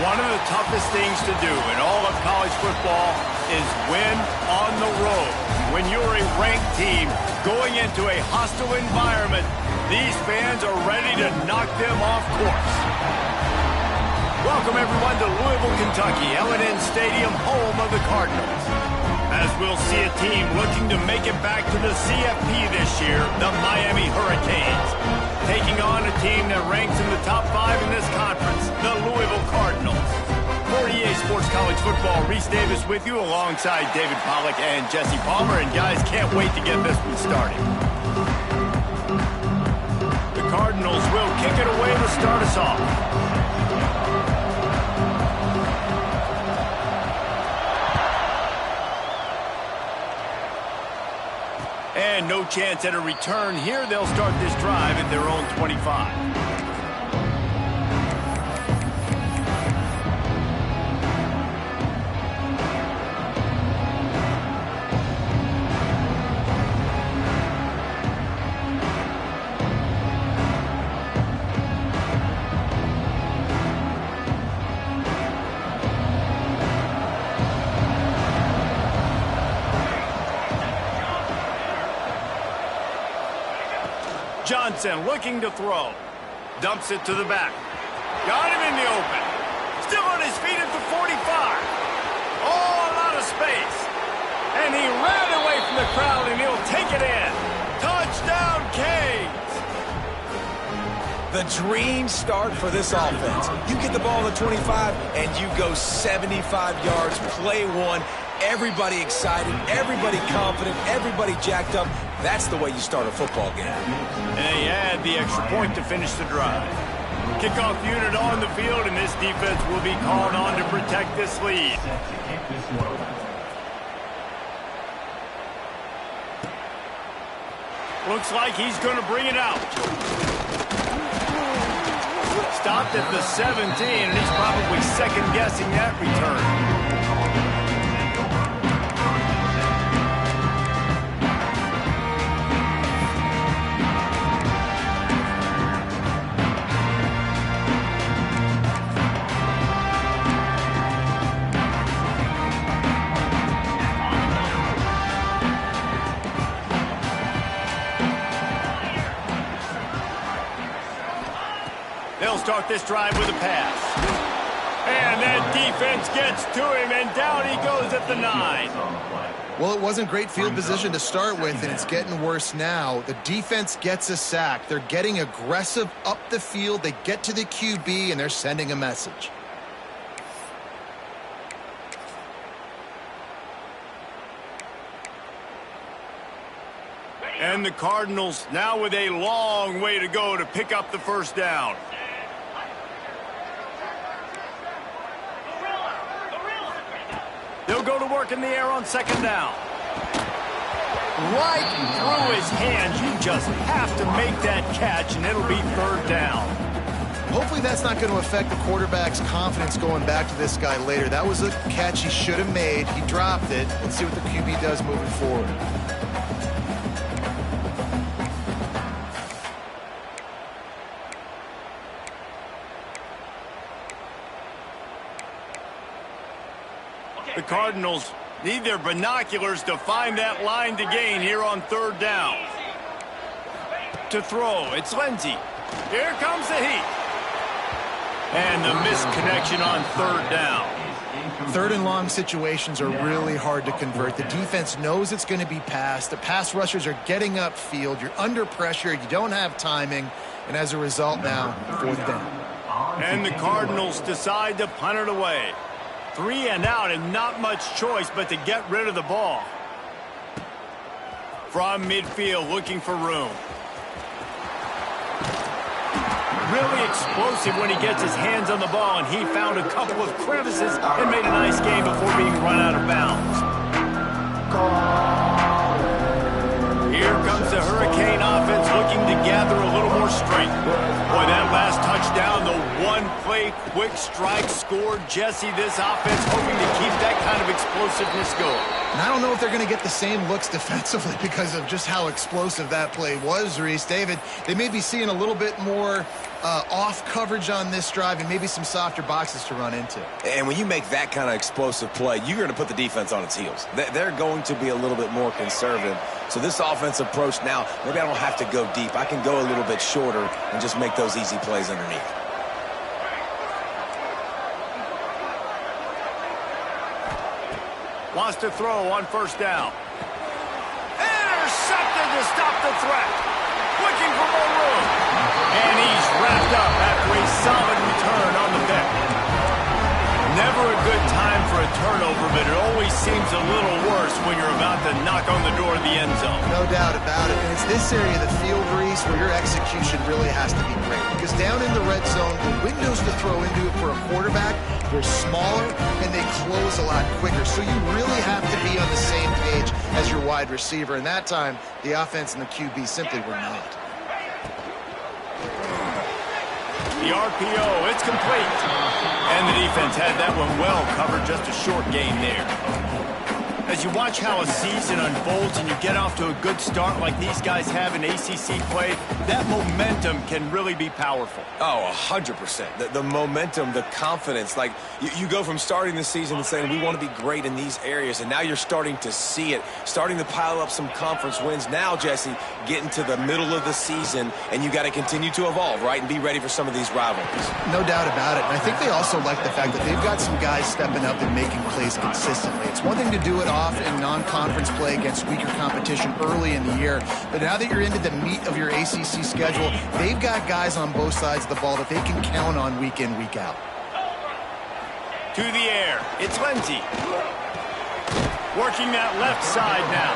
One of the toughest things to do in all of college football is win on the road. When you're a ranked team going into a hostile environment, these fans are ready to knock them off course. Welcome, everyone, to Louisville, Kentucky, L&N Stadium, home of the Cardinals. As we'll see a team looking to make it back to the CFP this year, the Miami Hurricanes, taking on a team that ranks in the top 5 in this conference, the Louisville Cardinals. For EA Sports College Football, Reese Davis with you alongside David Pollack and Jesse Palmer. And guys, can't wait to get this one started. The Cardinals will kick it away to start us off. And no chance at a return here. They'll start this drive at their own 25. Johnson looking to throw. Dumps it to the back. Got him in the open. Still on his feet at the 45. Oh, a lot of space. And he ran away from the crowd, and he'll take it in. Touchdown, Canes. The dream start for this offense. You get the ball at the 25, and you go 75 yards, play one. Everybody excited, everybody confident, everybody jacked up. That's the way you start a football game. And they add the extra point to finish the drive. Kickoff unit on the field, and this defense will be called on to protect this lead. Looks like he's going to bring it out. Stopped at the 17, and he's probably second-guessing that return. They'll start this drive with a pass. And that defense gets to him, and down he goes at the 9. Well, it wasn't great field position to start with, and it's getting worse now. The defense gets a sack. They're getting aggressive up the field. They get to the QB, and they're sending a message. And the Cardinals now with a long way to go to pick up the first down. They'll go to work in the air on second down. Right through his hands. You just have to make that catch, and it'll be third down. Hopefully that's not going to affect the quarterback's confidence going back to this guy later. That was a catch he should have made. He dropped it. Let's see what the QB does moving forward. The Cardinals need their binoculars to find that line to gain here on third down. To throw, it's Lindsey. Here comes the heat. And the misconnection on third down. Third and long situations are really hard to convert. The defense knows it's going to be passed. The pass rushers are getting upfield. You're under pressure. You don't have timing. And as a result now, fourth down. And the Cardinals decide to punt it away. 3 and out, and not much choice but to get rid of the ball. From midfield, looking for room. Really explosive when he gets his hands on the ball, and he found a couple of crevices and made a nice game before being run out of bounds. Here comes the Hurricane offense looking to gather a little more strength. Boy, that last touchdown, the one play play, quick strike, score. Jesse, this offense hoping to keep that kind of explosiveness going. And I don't know if they're going to get the same looks defensively because of just how explosive that play was, Reese. David, they may be seeing a little bit more off coverage on this drive and maybe some softer boxes to run into. And when you make that kind of explosive play, you're going to put the defense on its heels. They're going to be a little bit more conservative. So this offensive approach now, maybe I don't have to go deep. I can go a little bit shorter and just make those easy plays underneath. Wants to throw on first down. Intercepted to stop the threat. Looking for more room. And he's wrapped up after a solid return on the pick. Never a good time for a turnover, but it always seems a little worse when you're about to knock on the door of the end zone. No doubt about it. And it's this area of the field, Reese, where your execution really has to be great. Because down in the red zone, the windows to throw into it for a quarterback, they're smaller and they close a lot quicker. So you really have to be on the same page as your wide receiver. And that time, the offense and the QB simply were not. The RPO, it's complete. And the defense had that one well covered, just a short gain there. As you watch how a season unfolds and you get off to a good start like these guys have in ACC play, that momentum can really be powerful. Oh, 100%. The momentum, the confidence. Like, you go from starting the season and saying, we want to be great in these areas, and now you're starting to see it, starting to pile up some conference wins. Now, Jesse, getting to the middle of the season, and you got to continue to evolve, right, and be ready for some of these rivalries. No doubt about it. And I think they also like the fact that they've got some guys stepping up and making plays consistently. It's one thing to do it off in non-conference play against weaker competition early in the year, but now that you're into the meat of your ACC schedule, they've got guys on both sides of the ball that they can count on week in, week out. To the air, it's Lindsey. Working that left side now.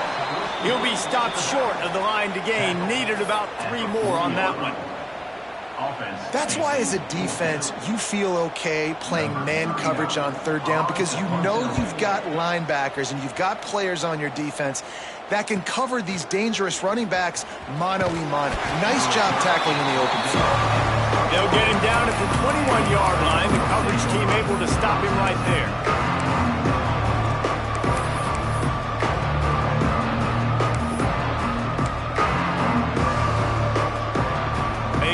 He'll be stopped short of the line to gain. Needed about 3 more on that one. That's why as a defense, you feel okay playing man coverage on third down because you know you've got linebackers and you've got players on your defense that can cover these dangerous running backs mano-a-mano. Nice job tackling in the open field. They'll get him down at the 21-yard line. The coverage team able to stop him right there.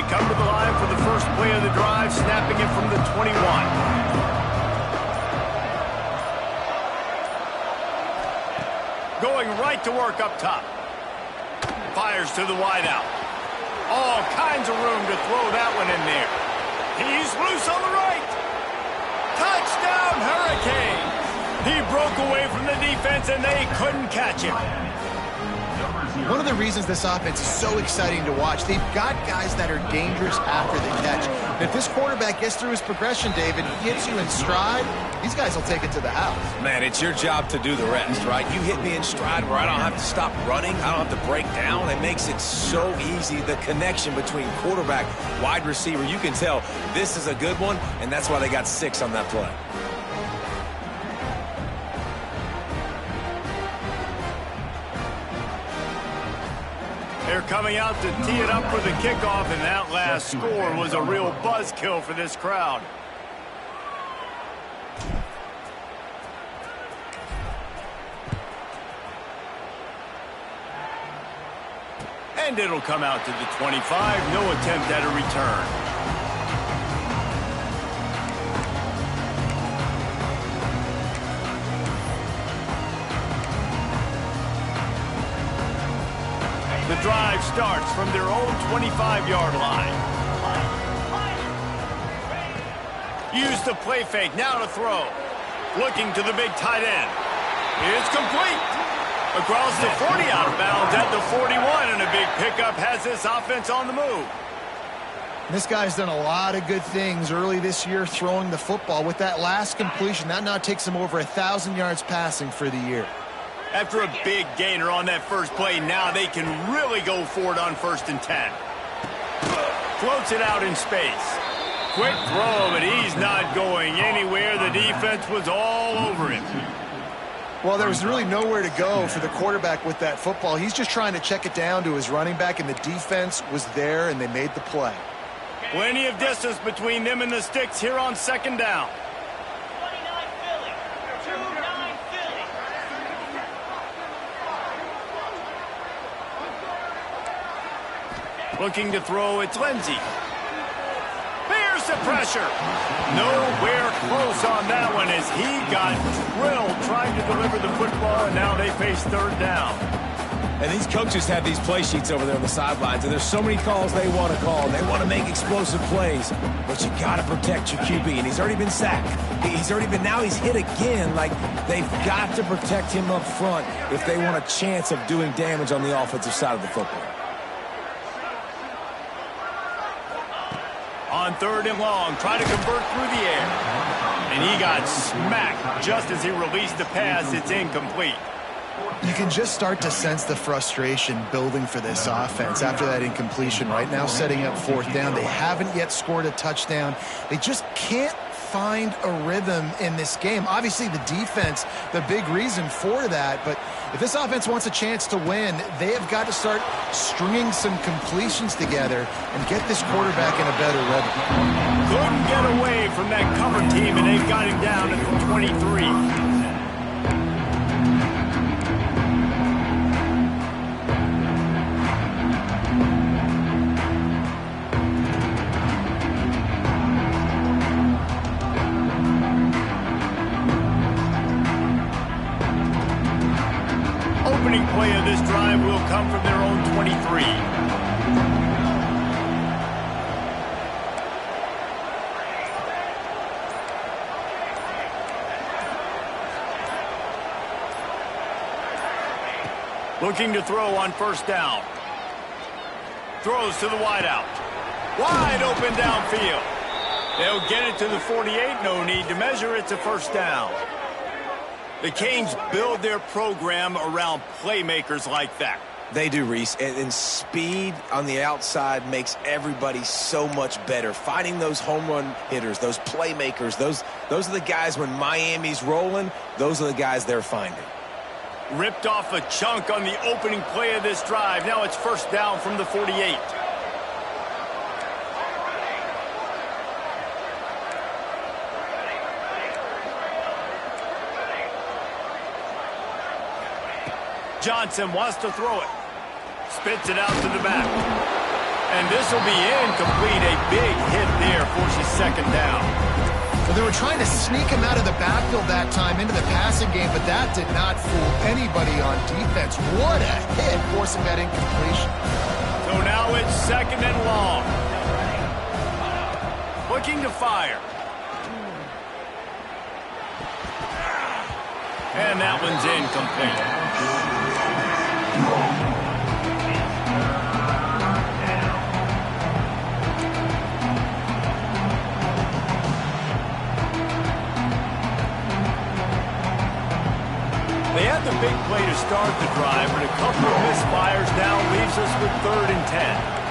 Come to the line for the first play of the drive, snapping it from the 21. Going right to work up top. Fires to the wideout. All kinds of room to throw that one in there. He's loose on the right. Touchdown, Hurricanes. He broke away from the defense, and they couldn't catch him. One of the reasons this offense is so exciting to watch, they've got guys that are dangerous after the catch. And if this quarterback gets through his progression, David, he hits you in stride, these guys will take it to the house. Man, it's your job to do the rest, right? You hit me in stride where I don't have to stop running. I don't have to break down. It makes it so easy. The connection between quarterback, wide receiver, you can tell this is a good one, and that's why they got 6 on that play. They're coming out to tee it up for the kickoff, and that last score was a real buzzkill for this crowd. And it'll come out to the 25. No attempt at a return. The drive starts from their own 25-yard line. Use the play fake, now to throw. Looking to the big tight end. It's complete. Across the 40, out of bounds at the 41, and a big pickup has this offense on the move. This guy's done a lot of good things early this year throwing the football. With that last completion, that now takes him over 1,000 yards passing for the year. After a big gainer on that first play, now they can really go for it on 1st and 10. Floats it out in space. Quick throw, but he's not going anywhere. The defense was all over him. Well, there was really nowhere to go for the quarterback with that football. He's just trying to check it down to his running back, and the defense was there, and they made the play. Plenty of distance between them and the sticks here on second down. 29 Philly. 29 Philly. Looking to throw, it's Lindsey. Here's the pressure. Nowhere close on that one as he got drilled trying to deliver the football, and now they face third down. And these coaches have these play sheets over there on the sidelines, and there's so many calls they want to call. They want to make explosive plays, but you got to protect your QB, and he's already been sacked. Now he's hit again. Like, they've got to protect him up front if they want a chance of doing damage on the offensive side of the football. On third and long, trying to convert through the air. And he got smacked just as he released the pass. It's incomplete. You can just start to sense the frustration building for this offense after that incompletion. Right now, setting up fourth down. They haven't yet scored a touchdown. They just can't find a rhythm in this game. Obviously, the defense, the big reason for that. But if this offense wants a chance to win, they have got to start stringing some completions together and get this quarterback in a better rhythm. Couldn't get away from that cover team, and they've got him down at the 23. Opening play of this drive will come from their own 23. Looking to throw on first down. Throws to the wideout. Wide open downfield. They'll get it to the 48. No need to measure. It's a first down. The Canes build their program around playmakers like that. They do, Reese, and speed on the outside makes everybody so much better. Finding those home run hitters, those playmakers, those are the guys when Miami's rolling, those are the guys they're finding. Ripped off a chunk on the opening play of this drive. Now it's first down from the 48. Johnson wants to throw it. Spits it out to the back. And this will be incomplete. A big hit there forces second down. Well, they were trying to sneak him out of the backfield that time into the passing game, but that did not fool anybody on defense. What a hit forcing that incompletion. So now it's second and long. Looking to fire. And that one's incomplete. They had the big play to start the drive, but a couple of misfires now leaves us with 3rd and 10.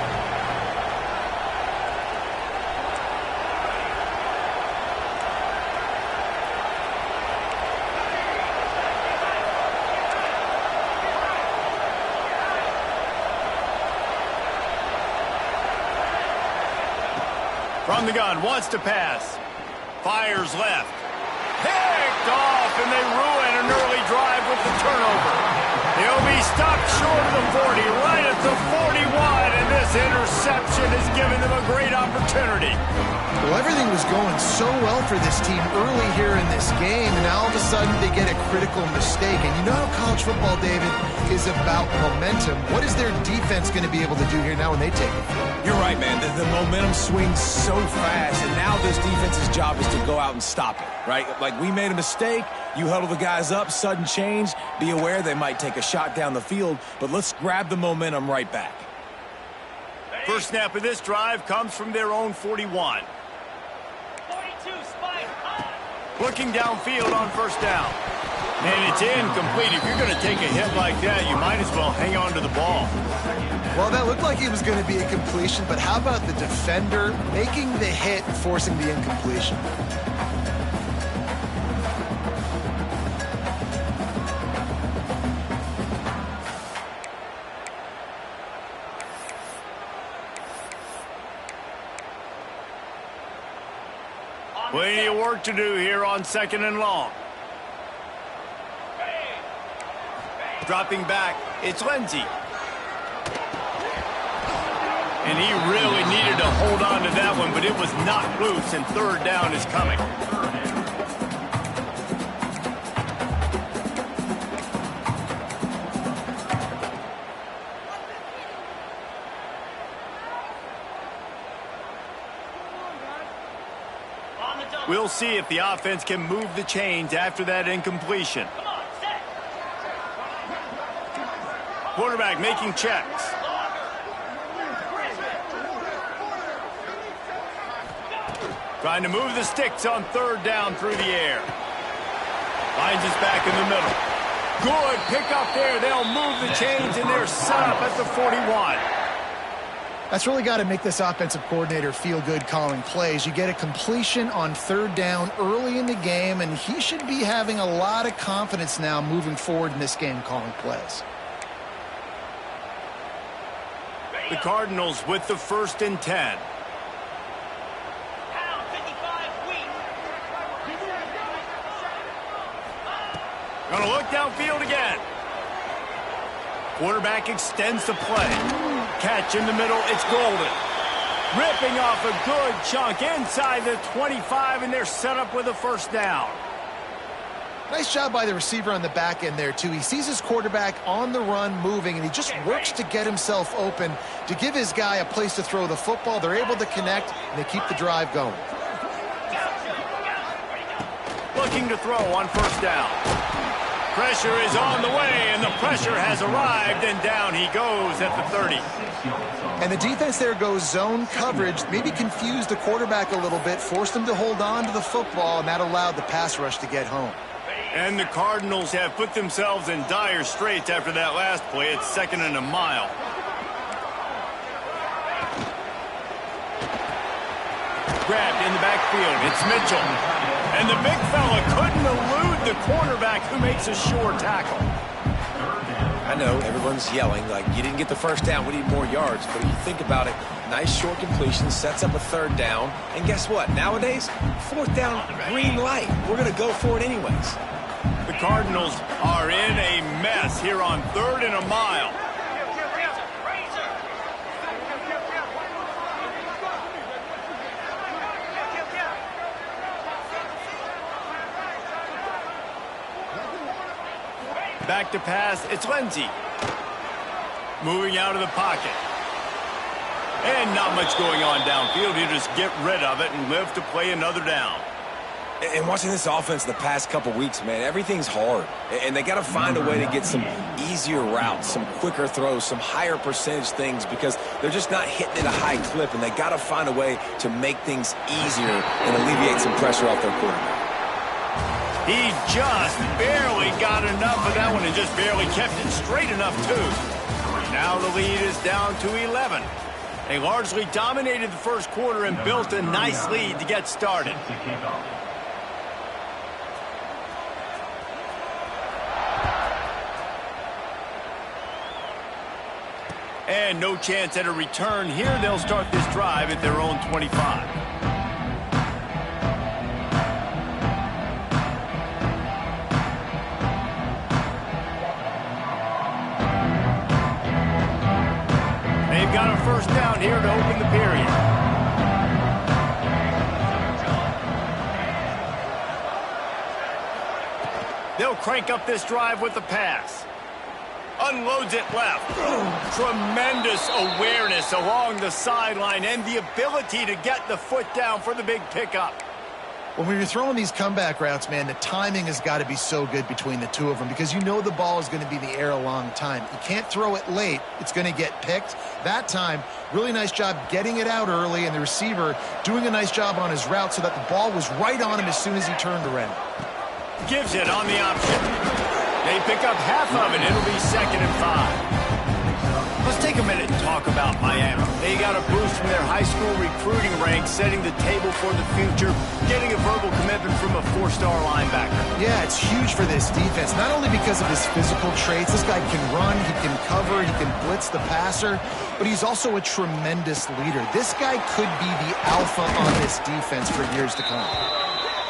From the gun, wants to pass. Fires left. Picked off, and they ruin an early drive with the turnover. He'll be stopped short of the 40, right at the 41, and this interception has given them a great opportunity. Well, everything was going so well for this team early here in this game, and now all of a sudden they get a critical mistake. And you know how college football, David, is about momentum. What is their defense going to be able to do here now when they take it? You're right, man. The momentum swings so fast, and now this defense's job is to go out and stop it, right? Like, we made a mistake. You huddle the guys up, sudden change. Be aware they might take a shot down the field, but let's grab the momentum right back. First snap of this drive comes from their own 41. 42 spike. Looking downfield on first down. And it's incomplete. If you're going to take a hit like that, you might as well hang on to the ball. Well, that looked like it was going to be a completion, but how about the defender making the hit and forcing the incompletion? Plenty of work to do here on 2nd and long. Dropping back, it's Lindsey. And he really needed to hold on to that one, but it was knocked loose, and 3rd down is coming. We'll see if the offense can move the chains after that incompletion. Quarterback making checks. Trying to move the sticks on 3rd down through the air. Finds us back in the middle. Good pick up there. They'll move the chains, and they're set up at the 41. That's really got to make this offensive coordinator feel good calling plays. You get a completion on 3rd down early in the game, and he should be having a lot of confidence now moving forward in this game calling plays. The Cardinals with the 1st and 10. Gonna look downfield again. Quarterback extends the play. Catch in the middle, it's Golden. Ripping off a good chunk inside the 25, and they're set up with a 1st down. Nice job by the receiver on the back end there, too. He sees his quarterback on the run moving, and he just works to get himself open to give his guy a place to throw the football. They're able to connect, and they keep the drive going. Looking to throw on 1st down. Pressure is on the way, and the pressure has arrived, and down he goes at the 30. And the defense there goes zone coverage, maybe confused the quarterback a little bit, forced him to hold on to the football, and that allowed the pass rush to get home. And the Cardinals have put themselves in dire straits after that last play. It's 2nd and a mile. Grabbed in the backfield. It's Mitchell. And the big fella couldn't elude the cornerback, who makes a sure tackle. I know everyone's yelling like, you didn't get the 1st down, we need more yards. But if you think about it, nice short completion, sets up a 3rd down. And guess what? Nowadays, 4th down, green light. We're going to go for it anyways. The Cardinals are in a mess here on 3rd and a mile. Back to pass, it's Lindsey. Moving out of the pocket. And not much going on downfield. You just get rid of it and live to play another down. And watching this offense the past couple weeks, man, everything's hard. And they got to find a way to get some easier routes, some quicker throws, some higher percentage things, because they're just not hitting at a high clip, and they got to find a way to make things easier and alleviate some pressure off their quarterback. He just barely got enough of that one and just barely kept it straight enough, too. Now the lead is down to 11. They largely dominated the 1st quarter and built a nice lead to get started. And no chance at a return here. They'll start this drive at their own 25. They've got a 1st down here to open the period. They'll crank up this drive with the pass. Unloads it left. Tremendous awareness along the sideline and the ability to get the foot down for the big pickup. When you're throwing these comeback routes, man, the timing has got to be so good between the two of them, because you know the ball is going to be in the air a long time. You can't throw it late. It's going to get picked. That time, really nice job getting it out early, and the receiver doing a nice job on his route so that the ball was right on him as soon as he turned around. Gives it on the option. They pick up half of it. It'll be 2nd and 5. Let's take a minute and talk about Miami. They got a boost from their high school recruiting ranks, setting the table for the future, getting a verbal commitment from a 4-star linebacker. Yeah, it's huge for this defense, not only because of his physical traits. This guy can run, he can cover, he can blitz the passer, but he's also a tremendous leader. This guy could be the alpha on this defense for years to come.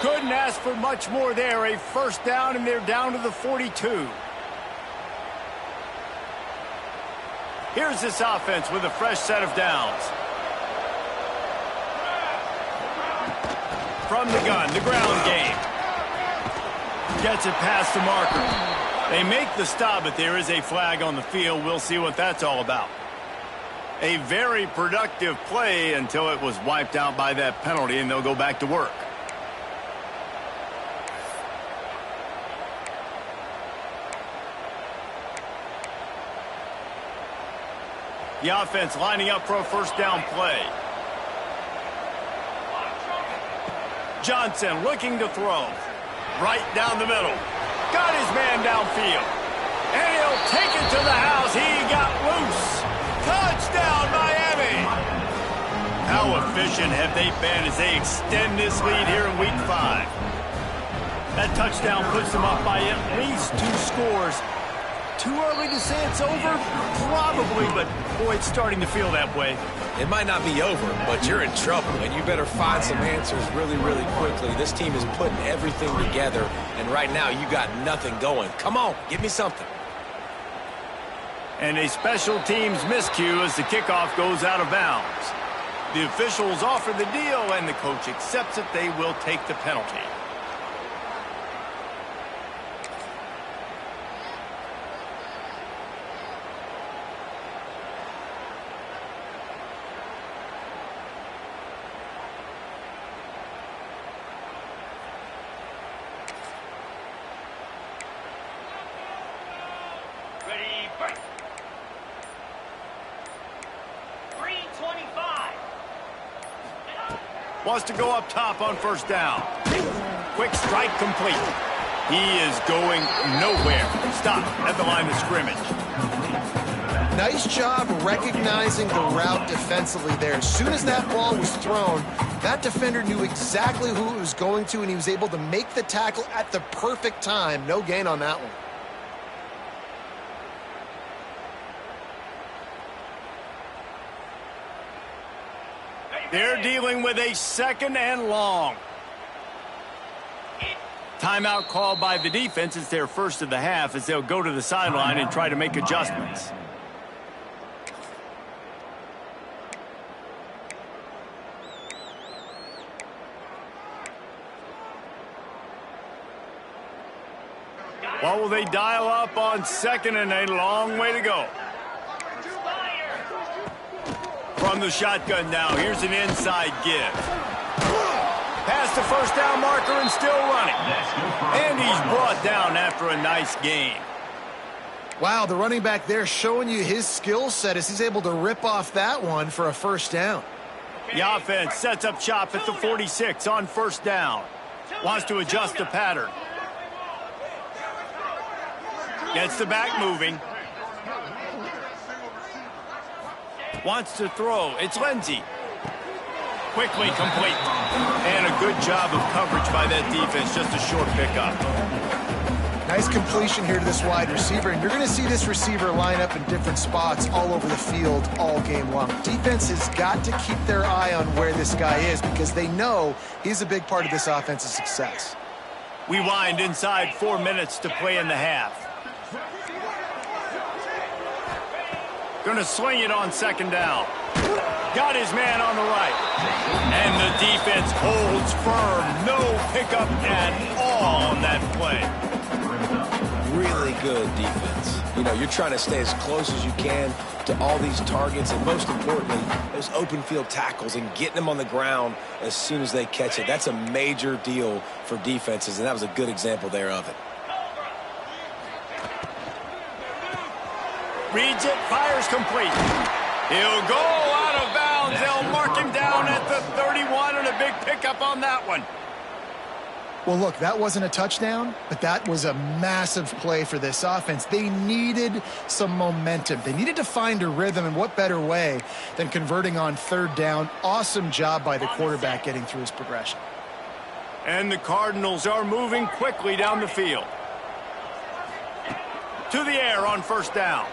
Couldn't ask for much more there. A first down, and they're down to the 42. Here's this offense with a fresh set of downs. From the gun, the ground game. Gets it past the marker. They make the stop, but there is a flag on the field. We'll see what that's all about. A very productive play until it was wiped out by that penalty, and they'll go back to work. The offense lining up for a first down play. Johnson looking to throw. Right down the middle. Got his man downfield. And he'll take it to the house. He got loose. Touchdown, Miami. How efficient have they been as they extend this lead here in Week 5? That touchdown puts them up by at least 2 scores. Too early to say it's over? Probably, but boy, it's starting to feel that way. It might not be over, but you're in trouble, and you better find some answers really, really quickly. This team is putting everything together, and right now you got nothing going. Come on, give me something. And a special teams miscue as the kickoff goes out of bounds. The officials offer the deal, and the coach accepts it. They will take the penalty. Wants to go up top on first down. Quick strike complete. He is going nowhere. Stop at the line of scrimmage. Nice job recognizing the route defensively there. As soon as that ball was thrown, that defender knew exactly who it was going to, and he was able to make the tackle at the perfect time. No gain on that one. They're dealing with a second and long. Timeout called by the defense. It's their first of the half as they'll go to the sideline and try to make adjustments. What will they dial up on second, and a long way to go? From the shotgun now, here's an inside give. Past the first down marker and still running. And he's brought down after a nice gain. Wow, the running back there showing you his skill set as he's able to rip off that one for a first down. The offense sets up shop at the 46 on first down. Wants to adjust the pattern. Gets the back moving. Wants to throw. It's Lindsey. Quickly complete. And a good job of coverage by that defense. Just a short pickup. Nice completion here to this wide receiver. And you're going to see this receiver line up in different spots all over the field all game long. Defense has got to keep their eye on where this guy is because they know he's a big part of this offense's success. We wind inside 4 minutes to play in the half. Going to swing it on second down. Got his man on the right. And the defense holds firm. No pickup at all on that play. Really good defense. You know, you're trying to stay as close as you can to all these targets, and most importantly, those open field tackles and getting them on the ground as soon as they catch it. That's a major deal for defenses, and that was a good example there of it. Reads it, fires complete. He'll go out of bounds. They'll mark him down at the 31, and a big pickup on that one. Well, look, that wasn't a touchdown, but that was a massive play for this offense. They needed some momentum. They needed to find a rhythm, and what better way than converting on third down. Awesome job by the quarterback getting through his progression. And the Cardinals are moving quickly down the field. To the air on first down.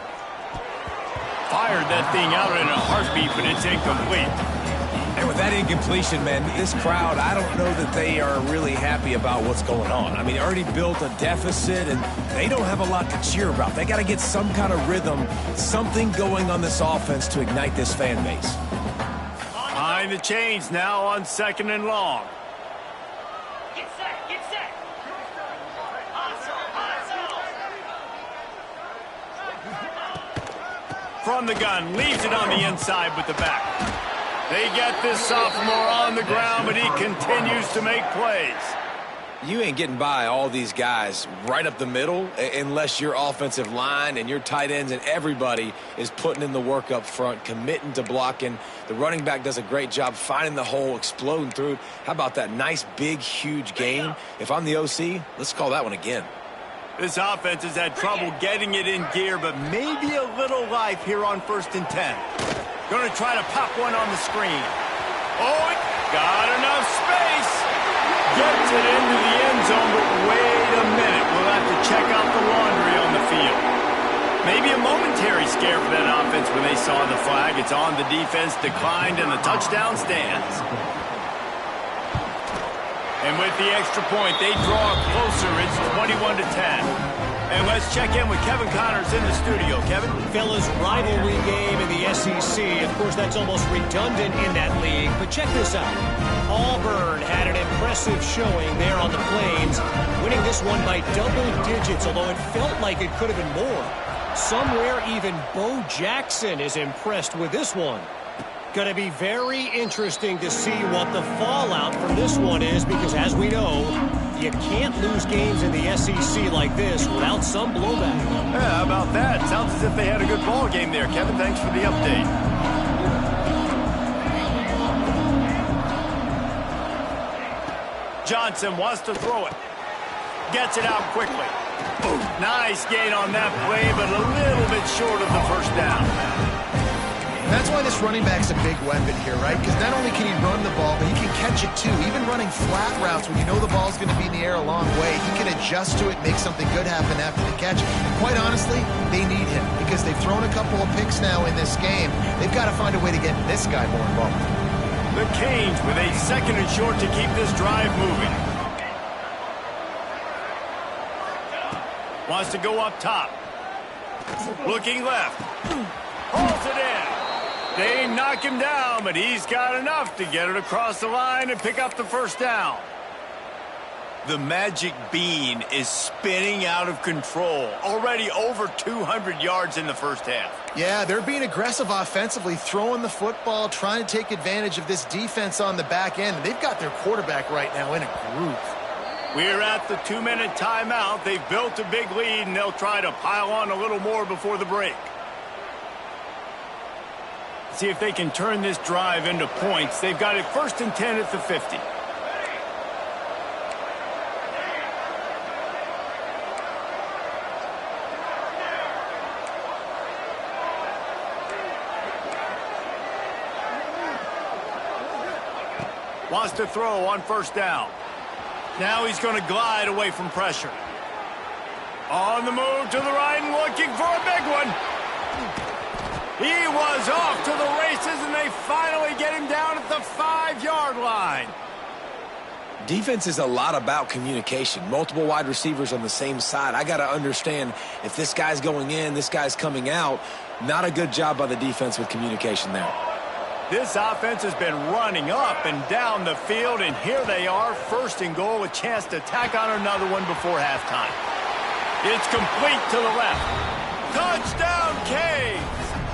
Fired that thing out in a heartbeat, but it's incomplete. They And with that incompletion, man, this crowd, I don't know that they are really happy about what's going on. I mean, already built a deficit, and they don't have a lot to cheer about. They got to get some kind of rhythm, something going on this offense to ignite this fan base. Behind the chains now on 2nd and long. Get set, get set. Hustle, hustle. From the gun, leaves it on the inside with the back. They get this sophomore on the ground, but he continues to make plays. You ain't getting by all these guys right up the middle unless your offensive line and your tight ends and everybody is putting in the work up front, committing to blocking. The running back does a great job finding the hole, exploding through it. How about that nice, big, huge game? If I'm the OC, let's call that one again. This offense has had trouble getting it in gear, but maybe a little life here on 1st and 10. Going to try to pop one on the screen. Oh, it got enough space. Gets it into the end zone, but wait a minute. We'll have to check out the laundry on the field. Maybe a momentary scare for that offense when they saw the flag. It's on the defense, declined, and the touchdown stands. And with the extra point, they draw closer. It's 21-10. And let's check in with Kevin Connors in the studio. Kevin? Fellas, rivalry game in the SEC. Of course, that's almost redundant in that league. But check this out. Auburn had an impressive showing there on the Plains, winning this one by double digits, although it felt like it could have been more. Somewhere even Bo Jackson is impressed with this one. Going to be very interesting to see what the fallout from this one is, because as we know, you can't lose games in the SEC like this without some blowback. Yeah, how about that? Sounds as if they had a good ball game there. Kevin, thanks for the update. Johnson wants to throw it. Gets it out quickly. Ooh, nice gain on that play, but a little bit short of the first down. That's why this running back's a big weapon here, right? Because not only can he run the ball, but he can catch it too. Even running flat routes when you know the ball's going to be in the air a long way, he can adjust to it, make something good happen after the catch. Quite honestly, they need him because they've thrown a couple of picks now in this game. They've got to find a way to get this guy more involved. The Canes with a 2nd and short to keep this drive moving. Wants to go up top. Looking left. Pulls it in. They knock him down, but he's got enough to get it across the line and pick up the first down. The magic bean is spinning out of control. Already over 200 yards in the first half. Yeah, they're being aggressive offensively, throwing the football, trying to take advantage of this defense on the back end. They've got their quarterback right now in a groove. We're at the 2-minute timeout. They've built a big lead, and they'll try to pile on a little more before the break. See if they can turn this drive into points. They've got it 1st and 10 at the 50. Wants to throw on 1st down. Now he's going to glide away from pressure. On the move to the right and looking for a big one. He was off to the races, and they finally get him down at the 5-yard line. Defense is a lot about communication. Multiple wide receivers on the same side. I got to understand if this guy's going in, this guy's coming out. Not a good job by the defense with communication there. This offense has been running up and down the field, and here they are, 1st and goal, a chance to tack on another one before halftime. It's complete to the left. Touchdown, Canes!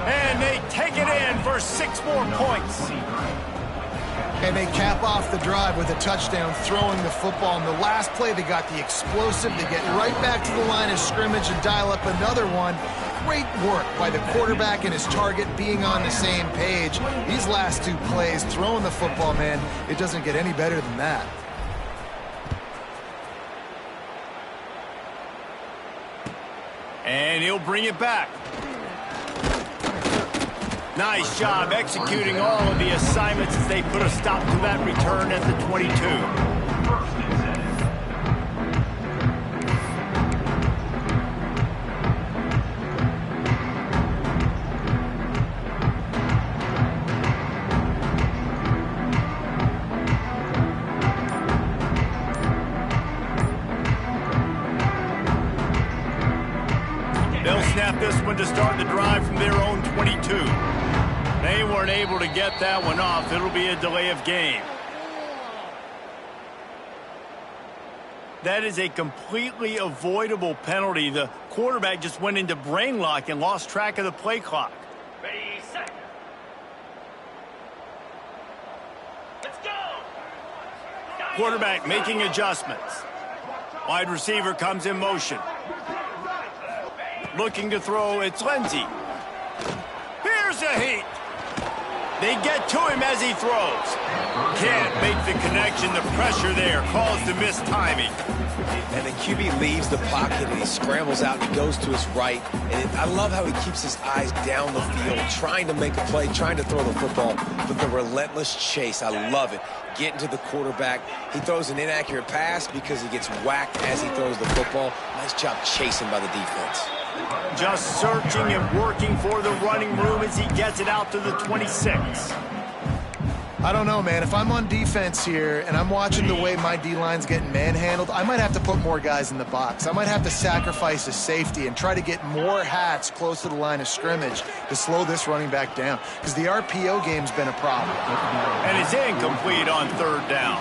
And they take it in for 6 more points. And they cap off the drive with a touchdown, throwing the football. In the last play, they got the explosive. They get right back to the line of scrimmage and dial up another one. Great work by the quarterback and his target being on the same page. These last 2 plays, throwing the football, man, it doesn't get any better than that. And he'll bring it back. Nice job executing all of the assignments as they put a stop to that return at the 22. to start the drive from their own 22. They weren't able to get that one off. It'll be a delay of game. That is a completely avoidable penalty. The quarterback just went into brain lock and lost track of the play clock. Ready, set. Let's go. Quarterback making adjustments. Wide receiver comes in motion. Looking to throw, it's Lindsey. Here's a heat. They get to him as he throws. Can't make the connection. The pressure there caused the missed timing. And the QB leaves the pocket and he scrambles out and he goes to his right. And I love how he keeps his eyes down the field, trying to make a play, trying to throw the football, but the relentless chase. I love it. Getting to the quarterback. He throws an inaccurate pass because he gets whacked as he throws the football. Nice job chasing by the defense. Just searching and working for the running room as he gets it out to the 26. I don't know, man. If I'm on defense here and I'm watching the way my D-line's getting manhandled, I might have to put more guys in the box. I might have to sacrifice a safety and try to get more hats close to the line of scrimmage to slow this running back down, because the RPO game's been a problem. And it's incomplete on third down.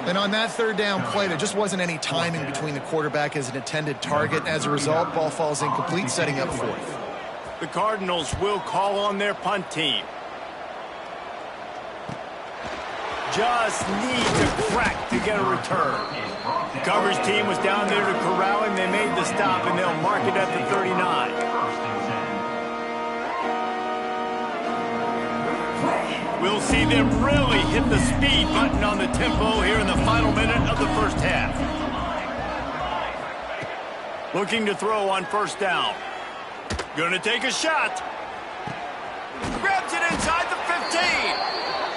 And on that third down play, there just wasn't any timing between the quarterback as an intended target. As a result, ball falls incomplete, setting up fourth. The Cardinals will call on their punt team. Just need to crack to get a return. The coverage team was down there to corral him. They made the stop, and they'll mark it at the 39. We'll see them really hit the speed button on the tempo here in the final minute of the first half. Looking to throw on first down. Going to take a shot. Grabs it inside the 15.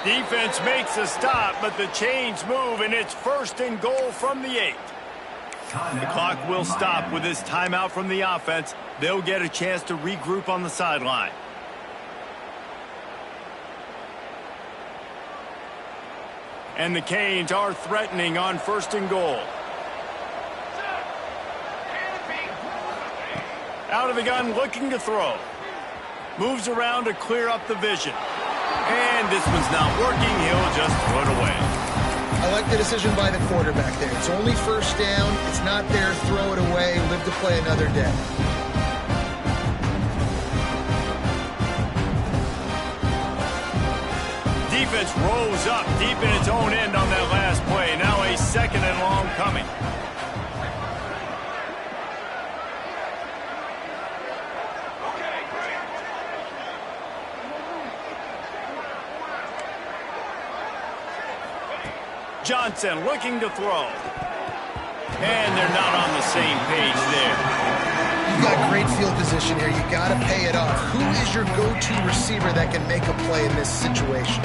Defense makes a stop, but the chains move, and it's first and goal from the 8. The clock will stop with this timeout from the offense. They'll get a chance to regroup on the sideline. And the Canes are threatening on first and goal. Out of the gun, looking to throw. Moves around to clear up the vision. And this one's not working. He'll just throw it away. I like the decision by the quarterback there. It's only first down. It's not there. Throw it away. Live to play another day. Defense rolls up deep in its own end on that last play. Now a second and long coming. Johnson looking to throw. And they're not on the same page there. You've got great field position here. You got to pay it off. Who is your go-to receiver that can make a play in this situation?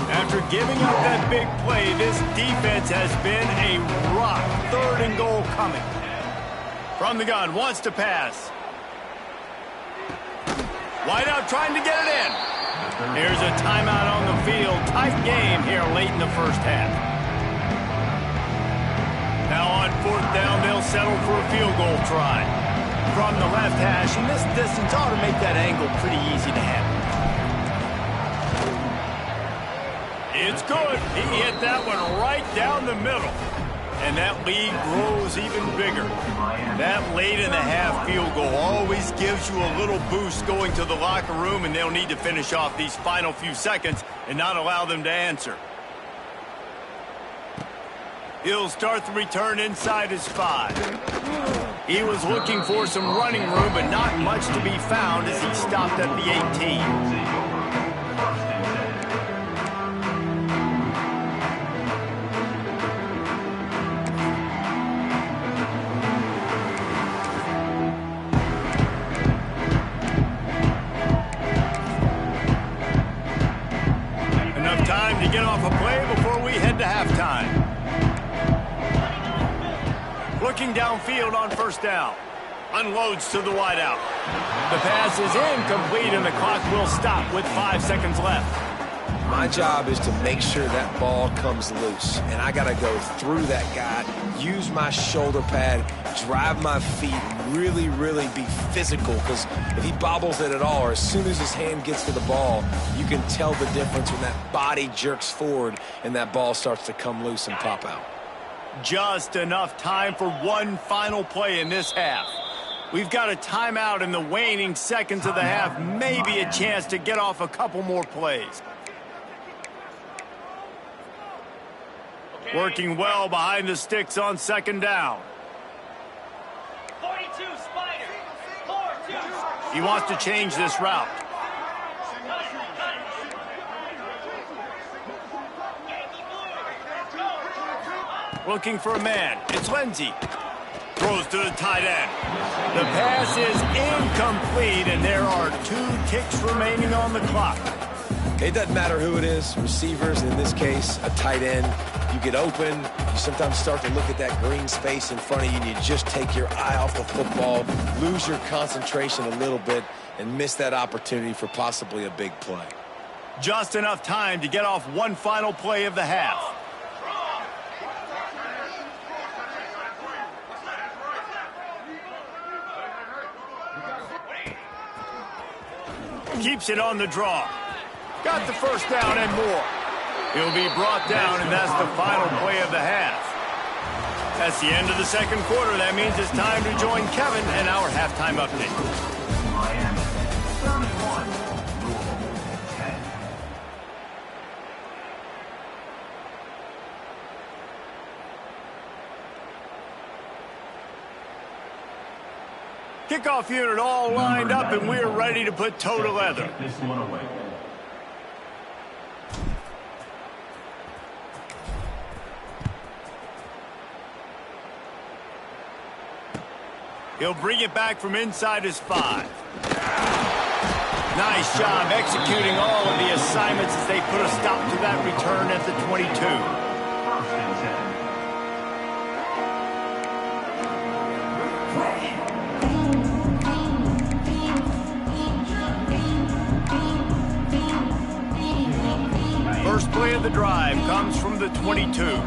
After giving up that big play, this defense has been a rock. Third and goal coming. From the gun, wants to pass. Wide out trying to get it in. Here's a timeout on the field. Tight game here late in the first half. Now on fourth down, they'll settle for a field goal try. From the left hash, and this distance ought to make that angle pretty easy to handle. It's good. He hit that one right down the middle. And that lead grows even bigger. That late in the half field goal always gives you a little boost going to the locker room, and they'll need to finish off these final few seconds and not allow them to answer. He'll start the return inside his 5. He was looking for some running room, but not much to be found as he stopped at the 18. To get off a play before we head to halftime. Looking downfield on first down. Unloads to the wideout. The pass is incomplete, and the clock will stop with 5 seconds left. My job is to make sure that ball comes loose. And I got to go through that guy, use my shoulder pad, drive my feet, really, really be physical. Because if he bobbles it at all, or as soon as his hand gets to the ball, you can tell the difference when that body jerks forward and that ball starts to come loose and pop out. Just enough time for one final play in this half. We've got a timeout in the waning seconds of the half, maybe a chance to get off a couple more plays. Working well behind the sticks on second down. 42 Spider. 4-2. He wants to change this route. Looking for a man. It's Lindsey. Throws to the tight end. The pass is incomplete, and there are 2 ticks remaining on the clock. It doesn't matter who it is, receivers, in this case, a tight end. You get open, you sometimes start to look at that green space in front of you, and you just take your eye off the football, lose your concentration a little bit, and miss that opportunity for possibly a big play. Just enough time to get off one final play of the half. Keeps it on the draw. Got the first down and more. He'll be brought down, and that's the final play of the half. That's the end of the second quarter. That means it's time to join Kevin and our halftime update. Miami 31, Louisville 10. Kickoff unit all lined up, and we're ready to put toe to leather. This one away. He'll bring it back from inside his 5. Nice job executing all of the assignments as they put a stop to that return at the 22. First and 10. First play of the drive comes from the 22.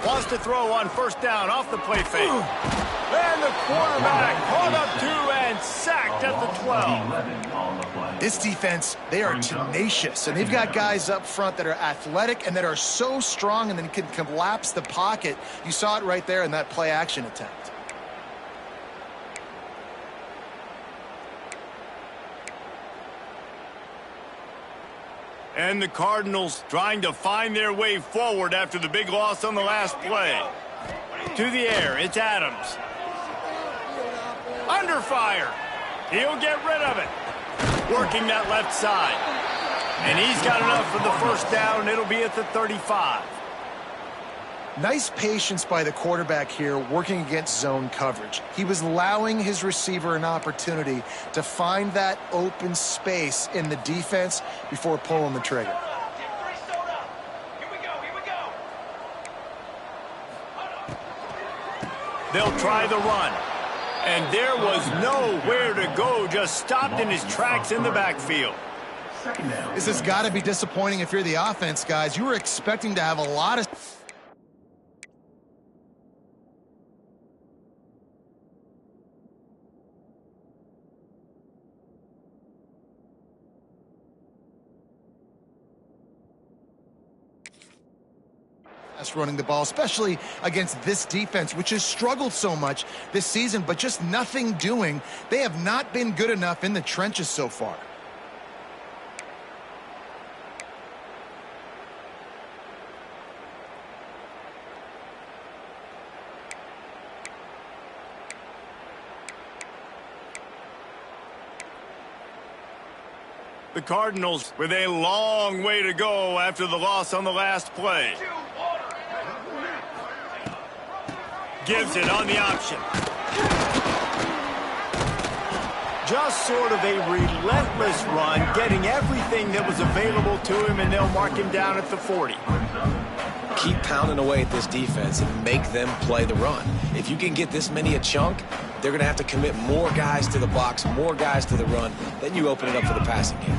Wants to throw on first down off the play fake. And the quarterback caught up to and sacked at the 12. This defense, they are tenacious, and they've got guys up front that are athletic and that are so strong and then can collapse the pocket. You saw it right there in that play action attempt. And the Cardinals trying to find their way forward after the big loss on the last play. To the air, it's Adams. Under fire. He'll get rid of it. Working that left side. And he's got enough for the first down. It'll be at the 35. Nice patience by the quarterback here working against zone coverage. He was allowing his receiver an opportunity to find that open space in the defense before pulling the trigger. They'll try the run. And there was nowhere to go, just stopped in his tracks in the backfield. This has got to be disappointing if you're the offense, guys. You were expecting to have a lot of... running the ball, especially against this defense, which has struggled so much this season, but just nothing doing. They have not been good enough in the trenches so far. The Cardinals with a long way to go after the loss on the last play. Gives it on the option. Just sort of a relentless run, getting everything that was available to him, and they'll mark him down at the 40. Keep pounding away at this defense and make them play the run. If you can get this many a chunk, they're going to have to commit more guys to the box, more guys to the run. Then you open it up for the passing game.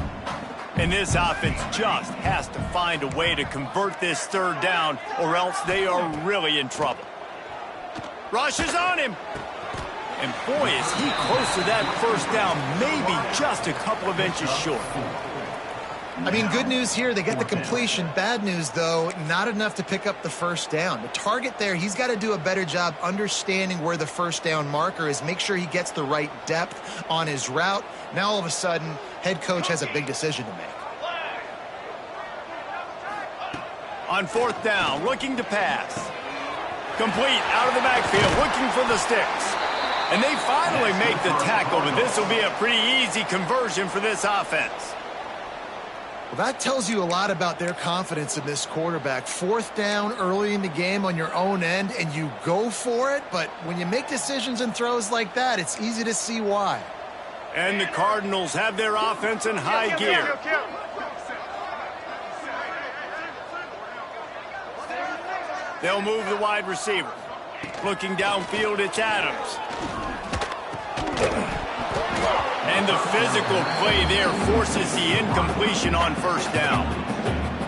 And this offense just has to find a way to convert this third down, or else they are really in trouble. Rushes on him. And boy, is he close to that first down, maybe just a couple of inches short. I mean, good news here, they get the completion. Bad news, though, not enough to pick up the first down. The target there, he's got to do a better job understanding where the first down marker is, make sure he gets the right depth on his route. Now, all of a sudden, head coach has a big decision to make. On fourth down, looking to pass. Complete out of the backfield, looking for the sticks. And they finally make the tackle, but this will be a pretty easy conversion for this offense. Well, that tells you a lot about their confidence in this quarterback. Fourth down early in the game on your own end, and you go for it. But when you make decisions and throws like that, it's easy to see why. And the Cardinals have their offense in high gear. They'll move the wide receiver. Looking downfield, it's Adams. And the physical play there forces the incompletion on first down.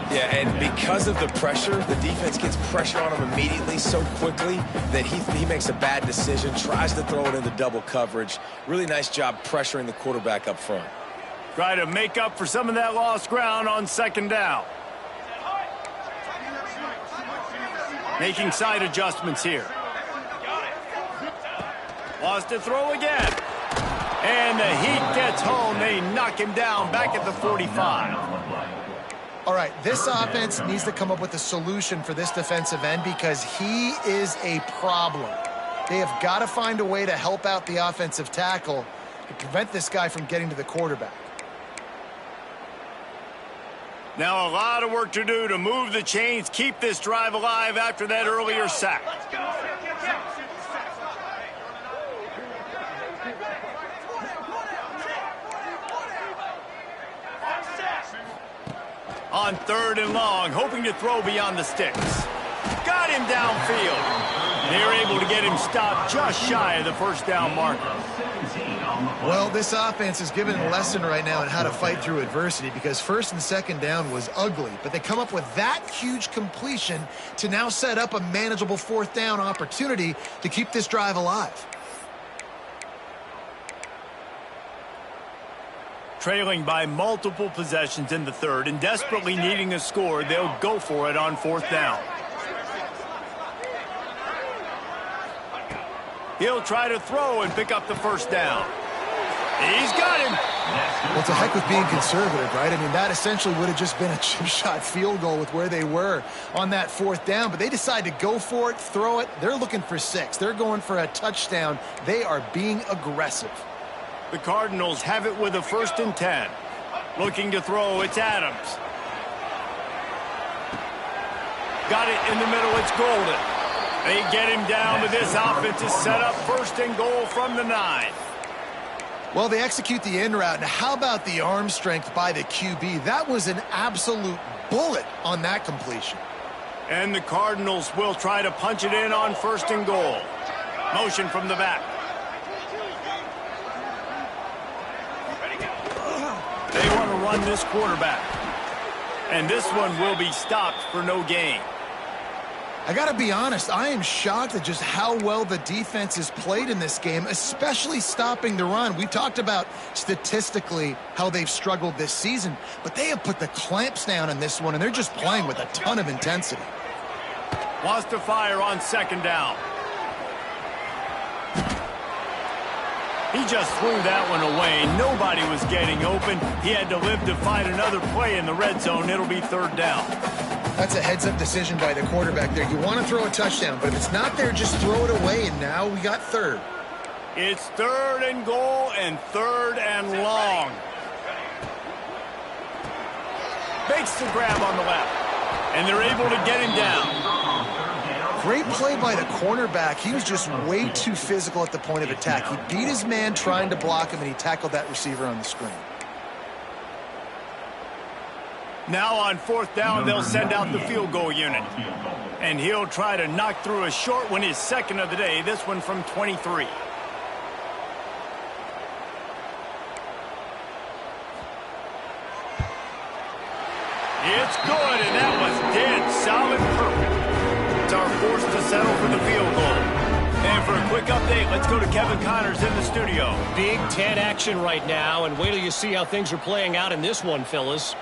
Yeah, and because of the pressure, the defense gets pressure on him immediately so quickly that he makes a bad decision, tries to throw it into double coverage. Really nice job pressuring the quarterback up front. Try to make up for some of that lost ground on second down. Making side adjustments here. Lost to throw again. And the heat gets home. They knock him down back at the 45. All right, this offense needs to come up with a solution for this defensive end because he is a problem. They have got to find a way to help out the offensive tackle to prevent this guy from getting to the quarterback. Now a lot of work to do to move the chains, keep this drive alive after that earlier sack. On third and long, hoping to throw beyond the sticks. Got him downfield. They're able to get him stopped just shy of the first down marker. Well, this offense is given a lesson right now on how to fight through adversity because first and second down was ugly, but they come up with that huge completion to now set up a manageable fourth down opportunity to keep this drive alive. Trailing by multiple possessions in the third and desperately needing a score, they'll go for it on fourth down. He'll try to throw and pick up the first down. He's got him. Well, it's a heck with being conservative, right? I mean, that essentially would have just been a chip shot field goal with where they were on that fourth down, but they decide to go for it, throw it. They're looking for 6. They're going for a touchdown. They are being aggressive. The Cardinals have it with a 1st and 10. Looking to throw, it's Adams. Got it in the middle, it's Golden. They get him down, but this offense is set up 1st and goal from the 9. Well, they execute the in route. Now, how about the arm strength by the QB? That was an absolute bullet on that completion. And the Cardinals will try to punch it in on 1st and goal. Motion from the back. They want to run this quarterback. And this one will be stopped for no gain. I got to be honest, I am shocked at just how well the defense has played in this game, especially stopping the run. We talked about statistically how they've struggled this season, but they have put the clamps down in this one, and they're just playing with a ton of intensity. Wants to fire on second down. He just threw that one away. Nobody was getting open. He had to live to find another play in the red zone. It'll be third down. That's a heads-up decision by the quarterback there. You want to throw a touchdown, but if it's not there, just throw it away, and now we got third. It's 3rd and goal and 3rd and long. Makes the grab on the left, and they're able to get him down. Great play by the cornerback. He was just way too physical at the point of attack. He beat his man trying to block him, and he tackled that receiver on the screen. Now on 4th down, they'll send out the field goal unit. And he'll try to knock through a short one, his 2nd of the day, this one from 23. It's good, and that was dead solid perfect. It's our forced to settle for the field goal. And for a quick update, let's go to Kevin Connors in the studio. Big Ten action right now, and wait till you see how things are playing out in this one, fellas.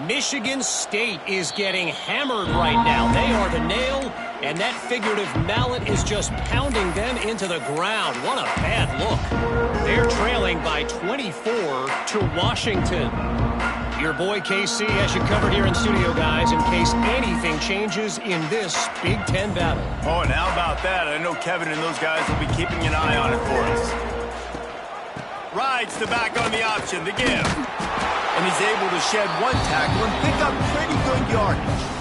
Michigan State is getting hammered right now. They are the nail, and that figurative mallet is just pounding them into the ground. What a bad look. They're trailing by 24 to Washington. Your boy KC has you covered here in studio, guys, in case anything changes in this Big Ten battle. Oh, and how about that? I know Kevin and those guys will be keeping an eye on it for us. Rides the back on the option, the give. And he's able to shed one tackle and pick up pretty good yardage.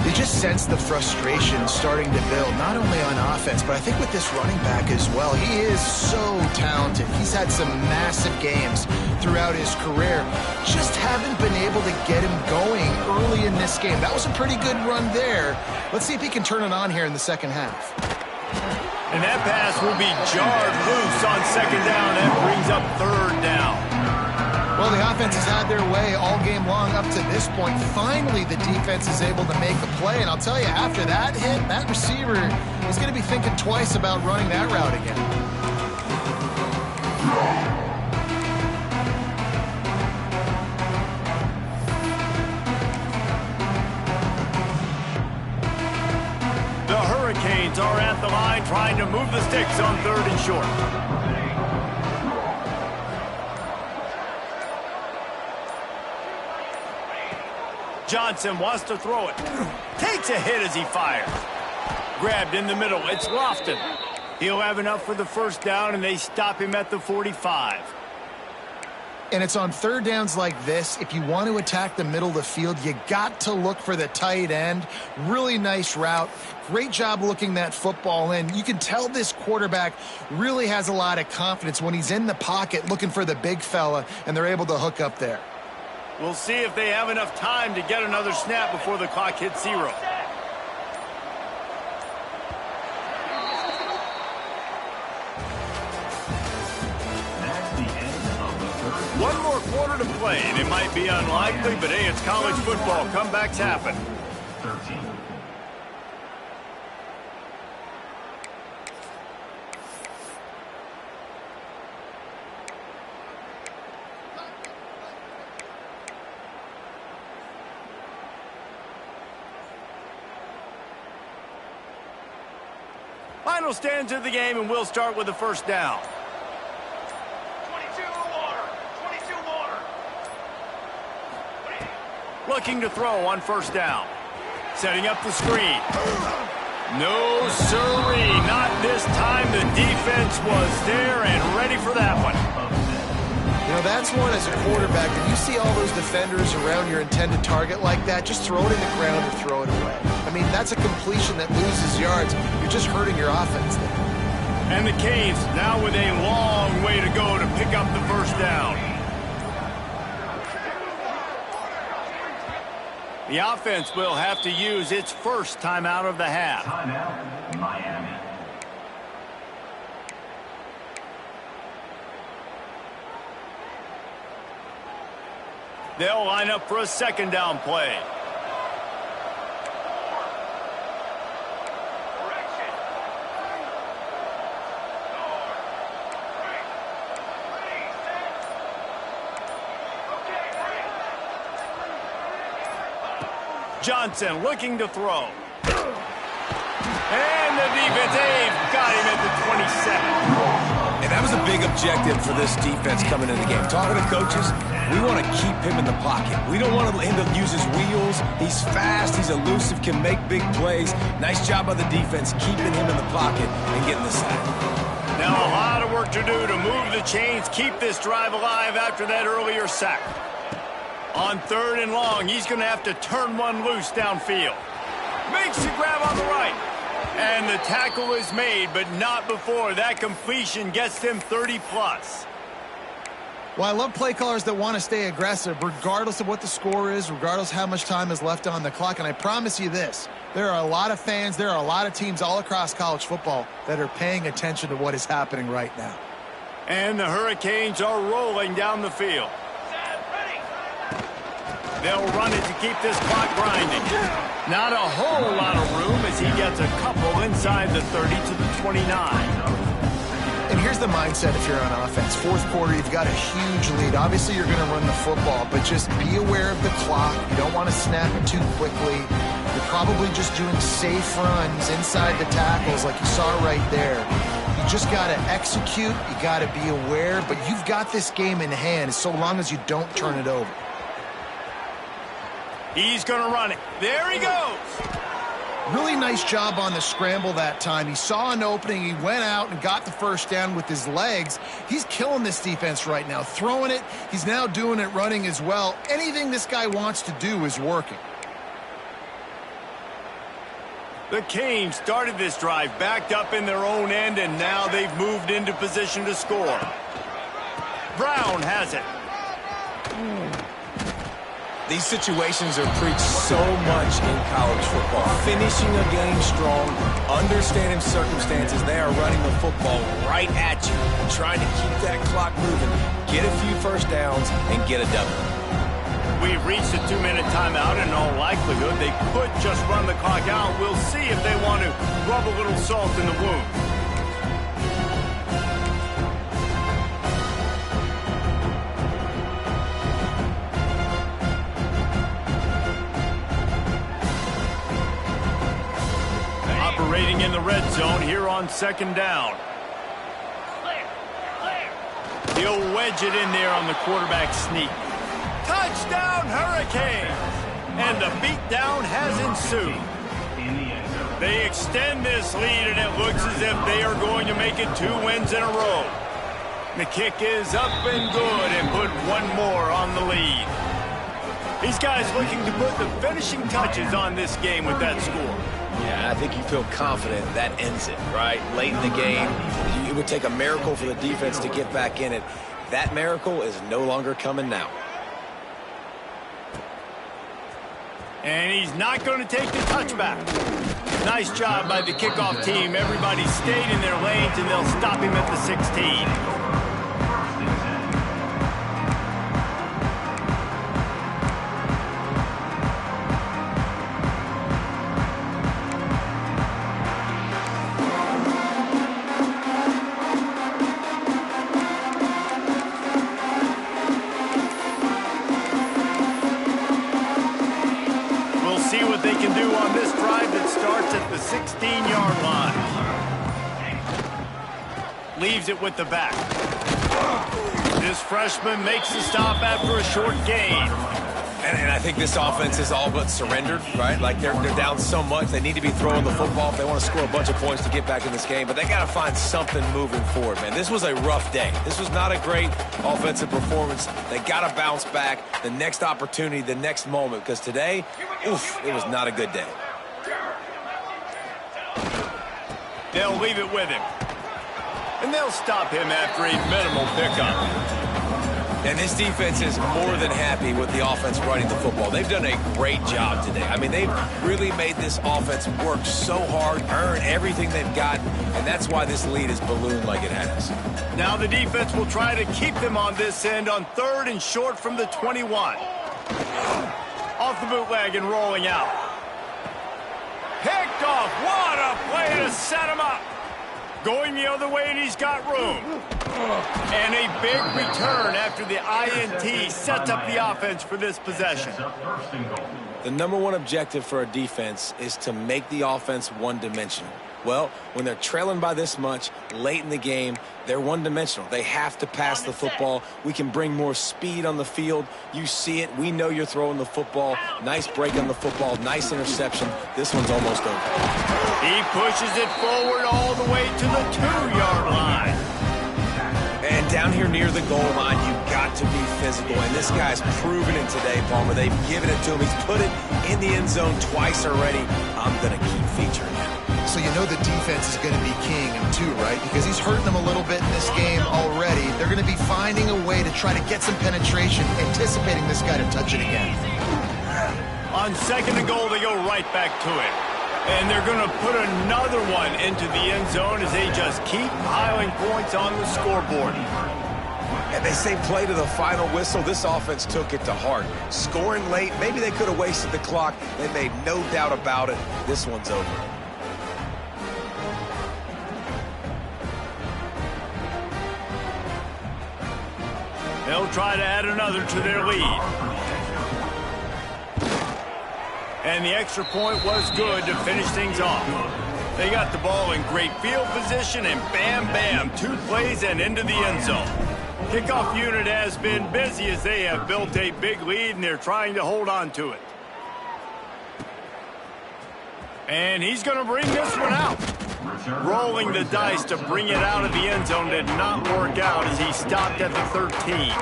You just sense the frustration starting to build, not only on offense, but I think with this running back as well. He is so talented. He's had some massive games throughout his career. Just haven't been able to get him going early in this game. That was a pretty good run there. Let's see if he can turn it on here in the second half. And that pass will be jarred loose on second down. That brings up third down. Well, the offense has had their way all game long up to this point. Finally, the defense is able to make a play. And I'll tell you, after that hit, that receiver is going to be thinking twice about running that route again. The Hurricanes are at the line trying to move the sticks on third and short. Johnson wants to throw it. Takes a hit as he fires. Grabbed in the middle. It's Lofton. He'll have enough for the first down, and they stop him at the 45. And it's on third downs like this. If you want to attack the middle of the field, you got to look for the tight end. Really nice route. Great job looking that football in. You can tell this quarterback really has a lot of confidence when he's in the pocket looking for the big fella, and they're able to hook up there. We'll see if they have enough time to get another snap before the clock hits 0. That's the end of the first. One more quarter to play, and it might be unlikely, but hey, it's college football. Comebacks happen. 13. Final stands of the game, and we'll start with the first down. 22 water. 22 water. Looking to throw on first down. Setting up the screen. No siree, not this time. The defense was there and ready for that one. You know, that's one as a quarterback. If you see all those defenders around your intended target like that, just throw it in the ground or throw it away. I mean, that's a completion that loses yards. You're just hurting your offense there. And the Canes now with a long way to go to pick up the first down. The offense will have to use its first timeout of the half. Timeout, Miami. They'll line up for a second down play. Johnson looking to throw. And the defense, they've got him at the 27. And that was a big objective for this defense coming into the game. Talking to coaches, we want to keep him in the pocket. We don't want him to use his wheels. He's fast, he's elusive, can make big plays. Nice job by the defense keeping him in the pocket and getting the sack. Now a lot of work to do to move the chains, keep this drive alive after that earlier sack. On third and long, he's going to have to turn one loose downfield. Makes the grab on the right. And the tackle is made, but not before that completion gets them 30+. Well, I love play callers that want to stay aggressive, regardless of what the score is, regardless of how much time is left on the clock. And I promise you this, there are a lot of fans, there are a lot of teams all across college football that are paying attention to what is happening right now. And the Hurricanes are rolling down the field. They'll run it to keep this clock grinding. Not a whole lot of room as he gets a couple inside the 30 to the 29. And here's the mindset if you're on offense. Fourth quarter, you've got a huge lead. Obviously, you're going to run the football, but just be aware of the clock. You don't want to snap it too quickly. You're probably just doing safe runs inside the tackles like you saw right there. You just got to execute. You got to be aware, but you've got this game in hand so long as you don't turn it over. He's going to run it. There he goes. Really nice job on the scramble that time. He saw an opening. He went out and got the first down with his legs. He's killing this defense right now. Throwing it. He's now doing it running as well. Anything this guy wants to do is working. The Canes started this drive backed up in their own end, and now they've moved into position to score. Brown has it. These situations are preached so much in college football. Finishing a game strong, understanding circumstances. They are running the football right at you, trying to keep that clock moving, get a few first downs, and get a W. We've reached a 2-minute timeout. In all likelihood, they could just run the clock out. We'll see if they want to rub a little salt in the wound. Operating in the red zone here on second down. He'll wedge it in there on the quarterback sneak. Touchdown, Hurricanes! And the beatdown has ensued. They extend this lead, and it looks as if they are going to make it 2 wins in a row. The kick is up and good and put one more on the lead. These guys looking to put the finishing touches on this game with that score. Yeah, I think you feel confident that ends it, right? Late in the game, it would take a miracle for the defense to get back in it. That miracle is no longer coming now. And he's not going to take the touchback. Nice job by the kickoff team. Everybody stayed in their lanes, and they'll stop him at the 16. See what they can do on this drive that starts at the 16-yard line. Leaves it with the back. This freshman makes the stop after a short gain. And I think this offense is all but surrendered, right? Like they're down so much, they need to be throwing the football if they want to score a bunch of points to get back in this game. But they got to find something moving forward, man. This was a rough day. This was not a great offensive performance. They got to bounce back. The next opportunity, the next moment, because today, oof, it was not a good day. They'll leave it with him. And they'll stop him after a minimal pickup. And this defense is more than happy with the offense running the football. They've done a great job today. I mean, they've really made this offense work so hard, earn everything they've got, and that's why this lead is ballooned like it has. Now the defense will try to keep them on this end on 3rd and short from the 21. Off the bootleg and rolling out. Picked off. What a play to set him up. Going the other way, and he's got room. And a big return after the INT sets up the offense for this possession. The number one objective for a defense is to make the offense one-dimensional. Well, when they're trailing by this much late in the game, they're one-dimensional. They have to pass the football. We can bring more speed on the field. You see it. We know you're throwing the football. Nice break on the football. Nice interception. This one's almost over. He pushes it forward all the way to the 2-yard line. And down here near the goal line, you've got to be physical. And this guy's proven it today, Palmer. They've given it to him. He's put it in the end zone twice already. I'm going to keep featuring him. So you know the defense is going to be keying him too, right? Because he's hurting them a little bit in this game already. They're going to be finding a way to try to get some penetration, anticipating this guy to touch it again. On 2nd and goal, they go right back to it. And they're going to put another one into the end zone as they just keep piling points on the scoreboard. And they say play to the final whistle. This offense took it to heart. Scoring late, maybe they could have wasted the clock. They made no doubt about it. This one's over. They'll try to add another to their lead. And the extra point was good to finish things off. They got the ball in great field position, and bam, bam, 2 plays and into the end zone. Kickoff unit has been busy as they have built a big lead, and they're trying to hold on to it. And he's going to bring this one out. Rolling the dice to bring it out of the end zone did not work out as he stopped at the 13.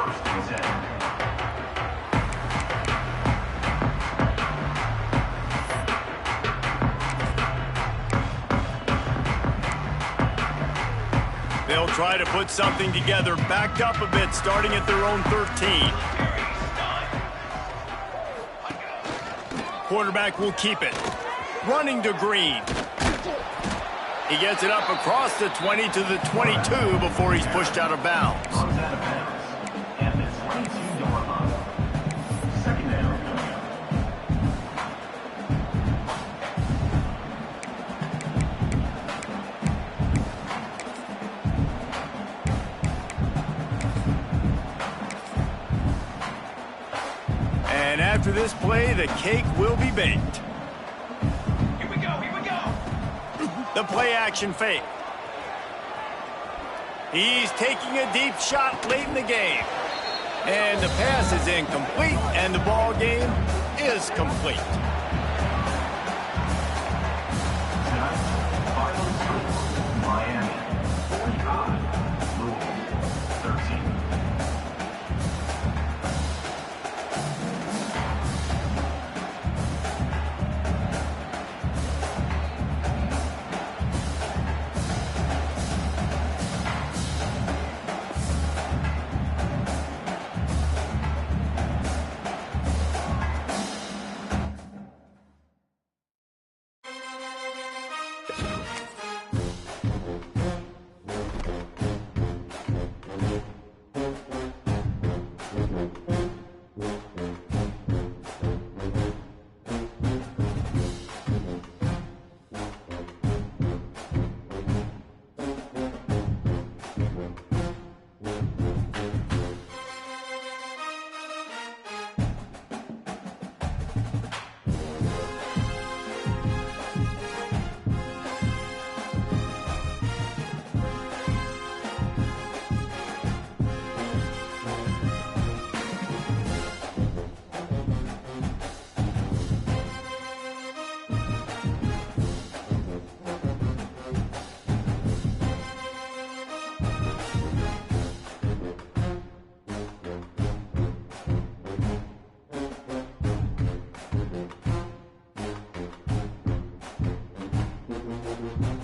They'll try to put something together, backed up a bit, starting at their own 13. Quarterback will keep it. Running to Green. He gets it up across the 20 to the 22 before he's pushed out of bounds. And it's 22-yard line. Second down. And after this play, the cake will be baked. Here we go, here we go. The play action fake. He's taking a deep shot late in the game. And the pass is incomplete, and the ball game is complete. Final score, Miami 45, Louisville 13. Thank you.